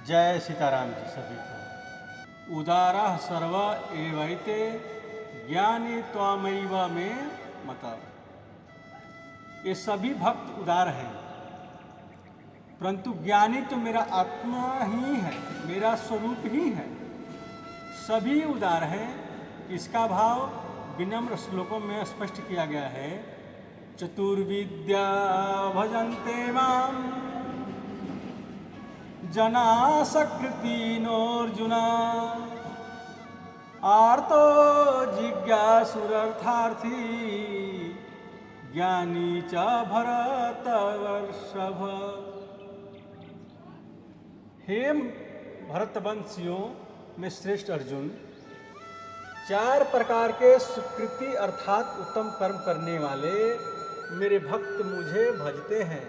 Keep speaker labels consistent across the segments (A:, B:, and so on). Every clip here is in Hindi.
A: जय सीताराम जी सभी को। उदारा सर्व एवैते ज्ञानी त्वामैव में मता। ये सभी भक्त उदार हैं, परंतु ज्ञानी तो मेरा आत्मा ही है, मेरा स्वरूप ही है। सभी उदार हैं। इसका भाव विनम्र श्लोकों में स्पष्ट किया गया है। चतुर्विद्या भजन्ते माम जना सकृतिनोऽर्जुना आर्तो जिज्ञासुरर्थार्थी ज्ञानी च भरतवर्षभ। हे भरतवंशियों में श्रेष्ठ अर्जुन, चार प्रकार के सुकृति अर्थात उत्तम कर्म करने वाले मेरे भक्त मुझे भजते हैं।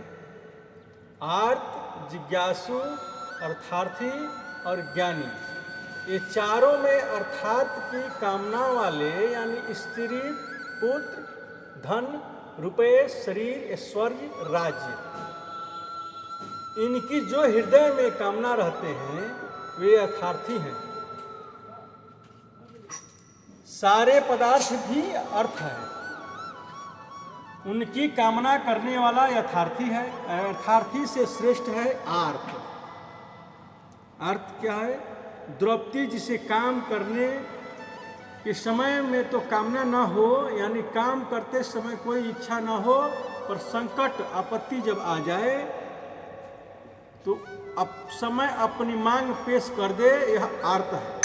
A: आर्त, जिज्ञासु, अर्थार्थी और ज्ञानी, ये चारों में अर्थात की कामना वाले यानी स्त्री, पुत्र, धन, रुपये, शरीर, ऐश्वर्य, राज्य, इनकी जो हृदय में कामना रहते हैं वे अर्थार्थी हैं। सारे पदार्थ भी अर्थ है, उनकी कामना करने वाला यथार्थी है। अर्थार्थी से श्रेष्ठ है आर्त। अर्थ क्या है? द्रौपदी जिसे काम करने के समय में तो कामना न हो, यानी काम करते समय कोई इच्छा न हो, पर संकट आपत्ति जब आ जाए तो अब समय अपनी मांग पेश कर दे, यह आर्त है।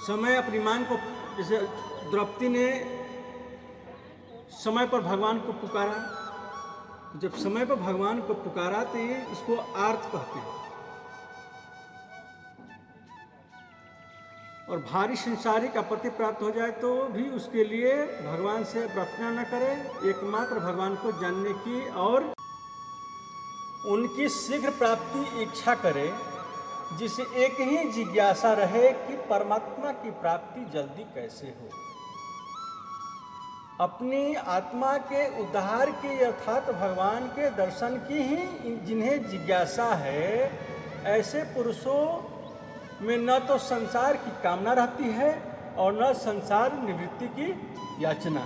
A: समय अपनी मांग को, जैसे द्रौपदी ने समय पर भगवान को पुकारा, जब समय पर भगवान को पुकारा तो ये इसको आर्त कहते हैं। और भारी संसारिक आपत्ति प्राप्त हो जाए तो भी उसके लिए भगवान से प्रार्थना न करे, एकमात्र भगवान को जानने की और उनकी शीघ्र प्राप्ति इच्छा करे, जिसे एक ही जिज्ञासा रहे कि परमात्मा की प्राप्ति जल्दी कैसे हो। अपनी आत्मा के उद्धार के अर्थात भगवान के दर्शन की ही जिन्हें जिज्ञासा है, ऐसे पुरुषों में न तो संसार की कामना रहती है और न संसार निवृत्ति की याचना,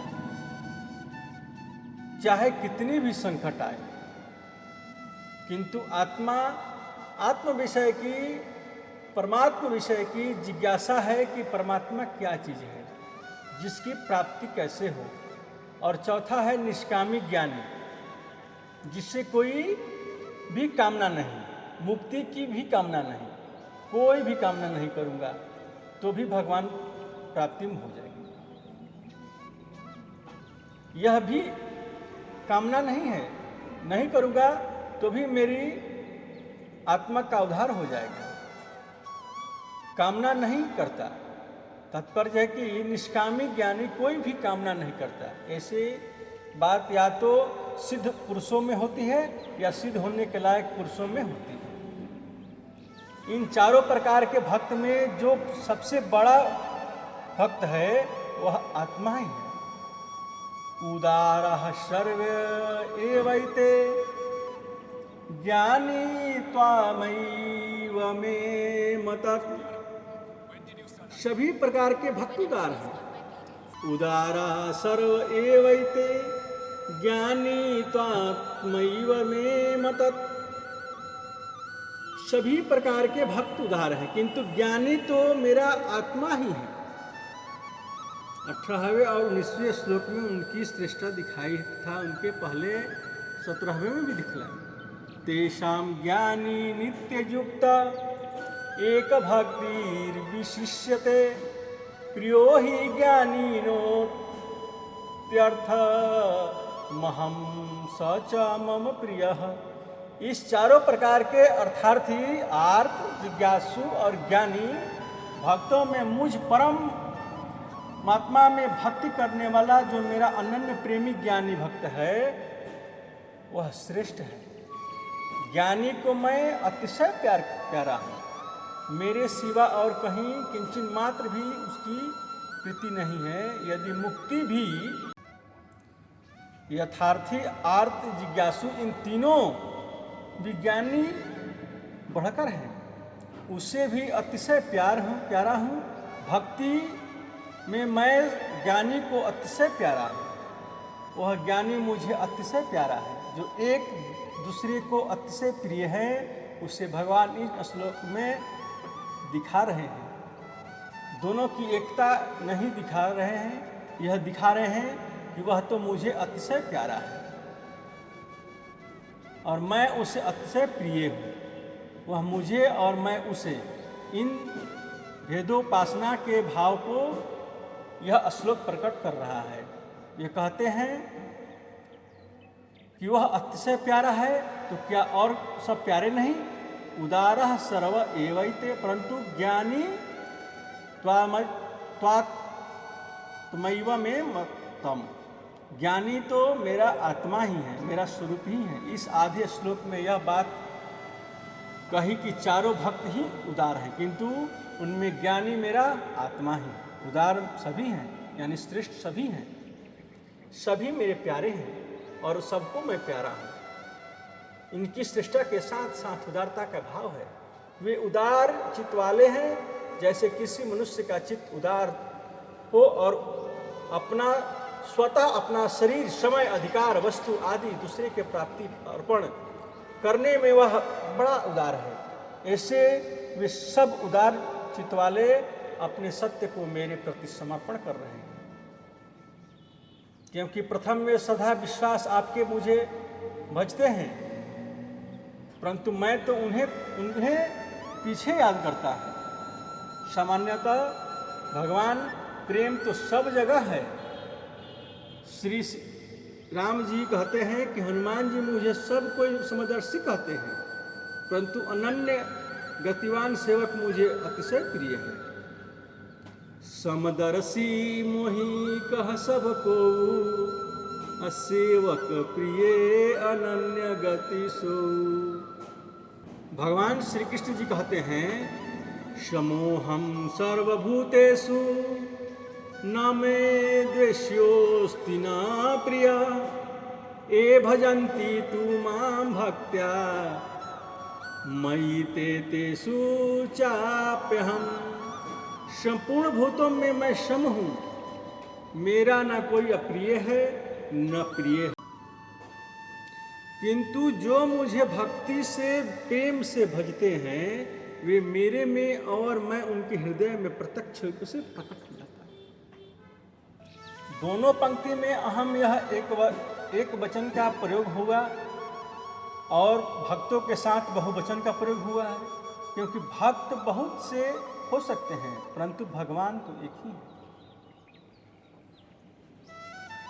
A: चाहे कितनी भी संकट आए। किंतु आत्म विषय की, परमात्मा विषय की जिज्ञासा है कि परमात्मा क्या चीज़ है, जिसकी प्राप्ति कैसे हो। और चौथा है निष्कामी ज्ञानी, जिससे कोई भी कामना नहीं, मुक्ति की भी कामना नहीं, कोई भी कामना नहीं करूँगा तो भी भगवान प्राप्ति हो जाएगी। यह भी कामना नहीं है, नहीं करूँगा तो भी मेरी आत्मा का उद्धार हो जाएगा। कामना नहीं करता, तात्पर्य है कि निष्कामी ज्ञानी कोई भी कामना नहीं करता। ऐसे बात या तो सिद्ध पुरुषों में होती है या सिद्ध होने के लायक पुरुषों में होती है। इन चारों प्रकार के भक्त में जो सबसे बड़ा भक्त है वह आत्मा ही है। उदारः सर्व एवैते ज्ञानी त्वामैव में मतः। सभी प्रकार के भक्त उदार हैं। उदारा सर्व एवैते ज्ञानी त्वामैव में मतः। सभी प्रकार के भक्त उदार हैं, किंतु ज्ञानी तो मेरा आत्मा ही है। 18वें और 19वें श्लोक में उनकी श्रेष्ठता दिखाई था, उनके पहले 17वें में भी दिखलाई। तेषां ज्ञानी नित्ययुक्त एक भक्तिर् विशिष्यते प्रियो हि ज्ञानिनो त्यर्थ महं स च मम प्रियः। इस चारों प्रकार के अर्थार्थी, आर्त, जिज्ञासु और ज्ञानी भक्तों में मुझ परम महात्मा में भक्ति करने वाला जो मेरा अनन्य प्रेमी ज्ञानी भक्त है वह श्रेष्ठ है। ज्ञानी को मैं अतिशय प्यारा हूँ। मेरे सिवा और कहीं किंचित मात्र भी उसकी प्रीति नहीं है। यदि मुक्ति भी यथार्थी, आर्त, जिज्ञासु इन तीनों विज्ञानी बढ़कर है, उससे भी अतिशय प्यारा हूँ। भक्ति में मैं ज्ञानी को अतिशय प्यारा हूँ, वह ज्ञानी मुझे अतिशय प्यारा है। जो एक दूसरे को अतिशय प्रिय है, उसे भगवान इस श्लोक में दिखा रहे हैं। दोनों की एकता नहीं दिखा रहे हैं, यह दिखा रहे हैं कि वह तो मुझे अतिशय प्यारा है और मैं उसे अतिशय प्रिय हूँ। वह मुझे और मैं उसे, इन भेदोपासना के भाव को यह श्लोक प्रकट कर रहा है। ये कहते हैं कि वह अतिशय प्यारा है, तो क्या और सब प्यारे नहीं? उदारः सर्व एवैते, परंतु ज्ञानी त्वमैव मे मतम। ज्ञानी तो मेरा आत्मा ही है, मेरा स्वरूप ही है। इस आधे श्लोक में यह बात कही कि चारों भक्त ही उदार हैं, किंतु उनमें ज्ञानी मेरा आत्मा ही है। उदार सभी हैं, यानी श्रेष्ठ सभी हैं, सभी मेरे प्यारे हैं और सबको मैं प्यारा हूँ। इनकी श्रेष्ठता के साथ साथ उदारता का भाव है। वे उदार चित्त वाले हैं, जैसे किसी मनुष्य का चित्त उदार हो और स्वतः अपना शरीर, समय, अधिकार, वस्तु आदि दूसरे के प्राप्ति अर्पण करने में वह बड़ा उदार है। ऐसे वे सब उदार चित्त वाले अपने सत्य को मेरे प्रति समर्पण कर रहे हैं, क्योंकि प्रथम वे सदा विश्वास आपके मुझे भजते हैं, परंतु मैं तो उन्हें पीछे याद करता है। सामान्यतः भगवान प्रेम तो सब जगह है। श्री राम जी कहते हैं कि हनुमान जी मुझे सब कोई समदर्शी कहते हैं, परंतु अनन्य गतिवान सेवक मुझे अतिशय प्रिय है। समदर्शी मोहि कह सब को, असेवक प्रिय अनन्य गति सो। भगवान श्री कृष्ण जी कहते हैं, समोहम सर्वभूतेषु न मे द्वेष्योस्ति न प्रिया, ये भजन्ति तु मां भक्त्या मयि ते तेषु चाप्यहम्। संपूर्ण भूतों में मैं सम हूँ, मेरा न कोई अप्रिय है न प्रिय है, किंतु जो मुझे भक्ति से, प्रेम से भजते हैं, वे मेरे में और मैं उनके हृदय में प्रत्यक्ष रूप से प्रकट हो जाता है। दोनों पंक्ति में अहम यह एक वचन का प्रयोग हुआ और भक्तों के साथ बहुवचन का प्रयोग हुआ है, क्योंकि भक्त बहुत से हो सकते हैं, परंतु भगवान तो एक ही है।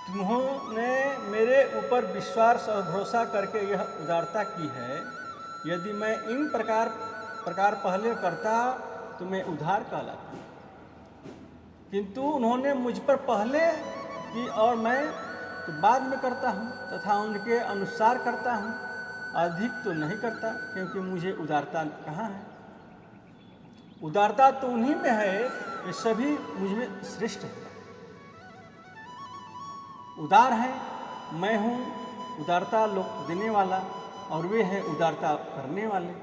A: तुम्होंने मेरे ऊपर विश्वास और भरोसा करके यह उदारता की है। यदि मैं इन प्रकार पहले करता तो मैं उधार कहलाता, किंतु उन्होंने मुझ पर पहले की और मैं तो बाद में करता हूँ तथा उनके अनुसार करता हूँ, अधिक तो नहीं करता, क्योंकि मुझे उदारता कहाँ है। उदारता तो उन्हीं में है, वे सभी मुझ में श्रेष्ठ है। उदार है, मैं हूँ उदारता देने वाला और वे हैं उदारता करने वाले।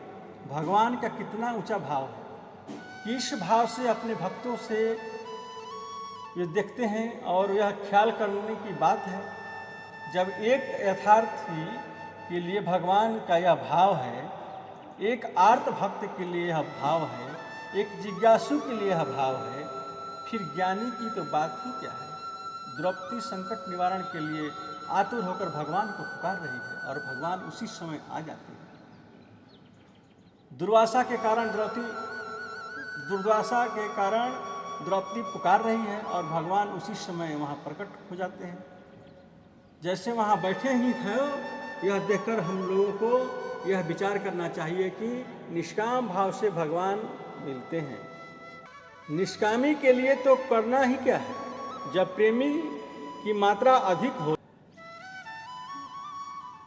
A: भगवान का कितना ऊंचा भाव है, किस भाव से अपने भक्तों से ये देखते हैं। और यह ख्याल करने की बात है, जब एक यथार्थी के लिए भगवान का यह भाव है, एक आर्त भक्त के लिए यह भाव है, एक जिज्ञासु के लिए यह भाव है, फिर ज्ञानी की तो बात ही क्या है। द्रौपदी संकट निवारण के लिए आतुर होकर भगवान को पुकार रही है और भगवान उसी समय आ जाते हैं। दुर्वासा के कारण द्रौपदी पुकार रही है और भगवान उसी समय वहाँ प्रकट हो जाते हैं। जैसे वहाँ बैठे ही थे, यह देखकर हम लोगों को यह विचार करना चाहिए कि निष्काम भाव से भगवान मिलते हैं। निष्कामी के लिए तो करना ही क्या है, जब प्रेमी की मात्रा अधिक हो,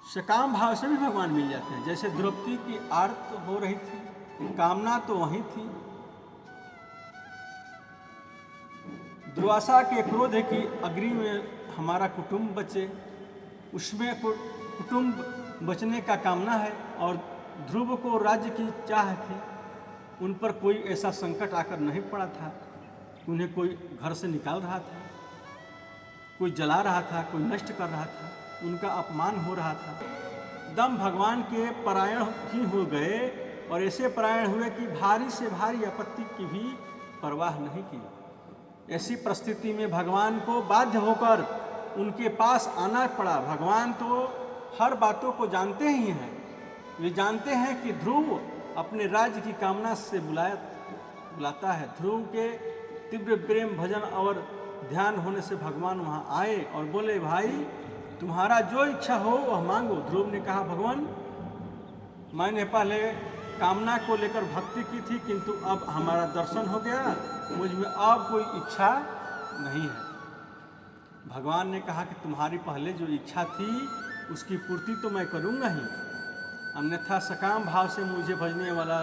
A: सकाम भाव से भी भगवान मिल जाते हैं। जैसे द्रौपदी की आर्त हो रही थी, कामना तो वही थी। दुर्वासा के क्रोध है कि अग्नि में हमारा कुटुंब बचे, उसमें कुटुंब बचने का कामना है और ध्रुव को राज्य की चाह थी। उन पर कोई ऐसा संकट आकर नहीं पड़ा था, उन्हें कोई घर से निकाल रहा था, कोई जला रहा था, कोई नष्ट कर रहा था, उनका अपमान हो रहा था। दम भगवान के परायण ही हो गए और ऐसे परायण हुए कि भारी से भारी आपत्ति की भी परवाह नहीं की। ऐसी परिस्थिति में भगवान को बाध्य होकर उनके पास आना पड़ा। भगवान तो हर बातों को जानते ही हैं। वे जानते हैं कि ध्रुव अपने राज्य की कामना से बुलाता है। ध्रुव के तीव्र प्रेम भजन और ध्यान होने से भगवान वहाँ आए और बोले, भाई तुम्हारा जो इच्छा हो वह मांगो। ध्रुव ने कहा, भगवान मैंने पहले कामना को लेकर भक्ति की थी, किंतु अब हमारा दर्शन हो गया, मुझ में अब कोई इच्छा नहीं है। भगवान ने कहा कि तुम्हारी पहले जो इच्छा थी उसकी पूर्ति तो मैं करूँगा ही, अन्यथा सकाम भाव से मुझे भजने वाला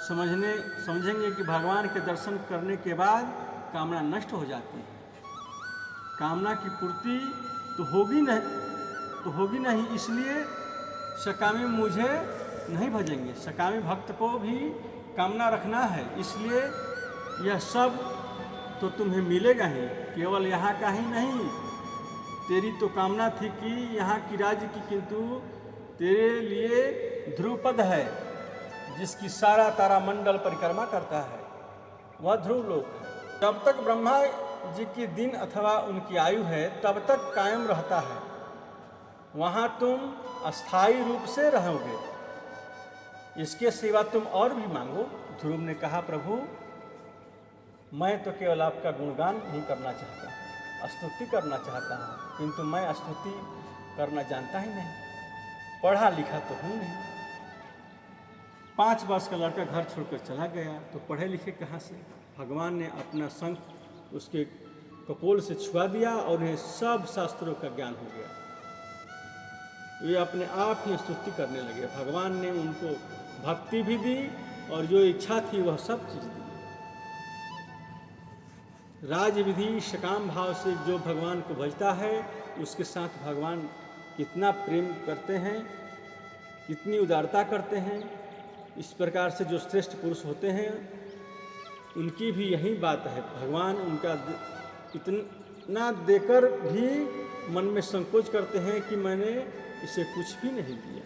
A: समझेंगे कि भगवान के दर्शन करने के बाद कामना नष्ट हो जाती है। कामना की पूर्ति तो होगी नहीं, इसलिए सकामी मुझे नहीं भजेंगे। सकामी भक्त को भी कामना रखना है, इसलिए यह सब तो तुम्हें मिलेगा ही, केवल यहाँ का ही नहीं। तेरी तो कामना थी कि यहाँ की राज्य की, किंतु तेरे लिए ध्रुवपद है, जिसकी सारा तारा मंडल परिक्रमा करता है, वह ध्रुव लोक है। जब तक ब्रह्मा जी की दिन अथवा उनकी आयु है तब तक कायम रहता है, वहाँ तुम अस्थायी रूप से रहोगे। इसके सिवा तुम और भी मांगो। ध्रुव ने कहा, प्रभु मैं तो केवल आपका गुणगान ही करना चाहता हूँ, स्तुति करना चाहता हूँ, किंतु मैं स्तुति करना जानता ही नहीं, पढ़ा लिखा तो हूँ नहीं। 5 वर्ष का लड़का घर छोड़कर चला गया तो पढ़े लिखे कहाँ से। भगवान ने अपना शंख उसके कपोल से छुआ दिया और उन्हें सब शास्त्रों का ज्ञान हो गया। वे अपने आप ही स्तुति करने लगे। भगवान ने उनको भक्ति भी दी और जो इच्छा थी वह सब चीज़ दी। राज विधि सकाम भाव से जो भगवान को भजता है उसके साथ भगवान कितना प्रेम करते हैं, कितनी उदारता करते हैं। इस प्रकार से जो श्रेष्ठ पुरुष होते हैं उनकी भी यही बात है। भगवान उनका इतना देकर भी मन में संकोच करते हैं कि मैंने इसे कुछ भी नहीं दिया।